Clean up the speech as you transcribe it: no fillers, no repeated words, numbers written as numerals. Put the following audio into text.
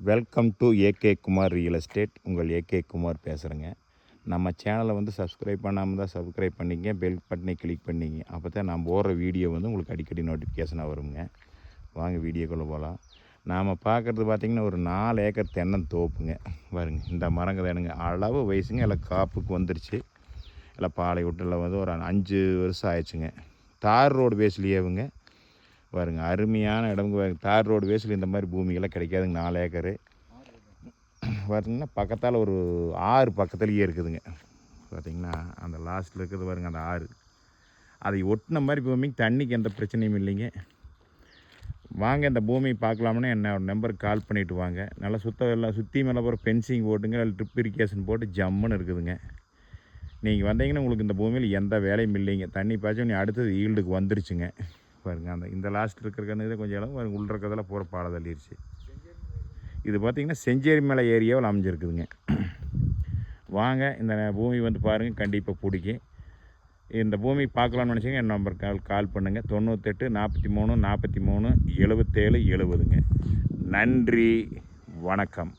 Welcome to AK Kumar real estate. உங்கள் AK Kumar பேசுகிறேங்க. நம்ம சேனலை வந்து சப்ஸ்கிரைப் பண்ணாமல் தான் சப்ஸ்கிரைப் பண்ணிங்க, பெல் பட்டனை கிளிக் பண்ணிங்க. அப்போ தான் நான் போடுற வீடியோ வந்து உங்களுக்கு அடிக்கடி நோட்டிஃபிகேஷனாக வருங்க. வாங்க வீடியோக்குள்ளே போகலாம். நாம் பார்க்குறது பார்த்திங்கன்னா ஒரு 4 ஏக்கர் தென்னந்தோப்புங்க. பாருங்க, இந்த மரங்க தானுங்க அளவு வயசுங்க. எல்லாம் காப்புக்கு வந்துருச்சு. எல்லாம் பாலை விட்டில் வந்து ஒரு 5 வருஷம் ஆயிடுச்சுங்க. தார் ரோடு பேஸ்லேயேவுங்க. பாருங்க, அருமையான இடம்ங்க. தார் ரோடு வேஸில் இந்த மாதிரி பூமிகள்லாம் கிடைக்காதுங்க. 4 ஏக்கரு பார்த்திங்கன்னா பக்கத்தால் ஒரு ஆறு பக்கத்துலேயே இருக்குதுங்க. பார்த்திங்கன்னா அந்த லாஸ்ட்டில் இருக்கிறது பாருங்க, அந்த ஆறு அதை ஒட்டின மாதிரி பூமிக்கு தண்ணிக்கு எந்த பிரச்சனையும் இல்லைங்க. வாங்க இந்த பூமியை பார்க்கலாம்னு என்னோட நம்பருக்கு கால் பண்ணிவிட்டு வாங்க. நல்லா எல்லாம் சுற்றி மேலே போகிற ஃபென்சிங் போட்டுங்க, ட்ரிப் இரிகேஷன் போட்டு ஜம்முன்னு இருக்குதுங்க. நீங்கள் வந்தீங்கன்னா உங்களுக்கு இந்த பூமியில் எந்த வேலையும் இல்லைங்க. தண்ணி பாய்ச்சி நீ அடுத்தது ஈல்டுக்கு வந்துருச்சுங்க. பாருங்க, அந்த இந்த லாஸ்ட் இருக்கிற கண்ணு கொஞ்சம் இடம் பாருங்க, உள்ள இருக்கிறதெல்லாம் பூரா பாலை தள்ளிடுச்சு. இது பார்த்திங்கன்னா செஞ்சேரி மலை ஏரியாவில் அமைஞ்சிருக்குதுங்க. வாங்க இந்த பூமி வந்து பாருங்கள், கண்டிப்பாக பிடிக்கும். இந்த பூமி பார்க்கலாம்னு நினச்சிங்க என் நம்பருக்கு கால் பண்ணுங்கள். 98 43 43 77 70ங்க. நன்றி, வணக்கம்.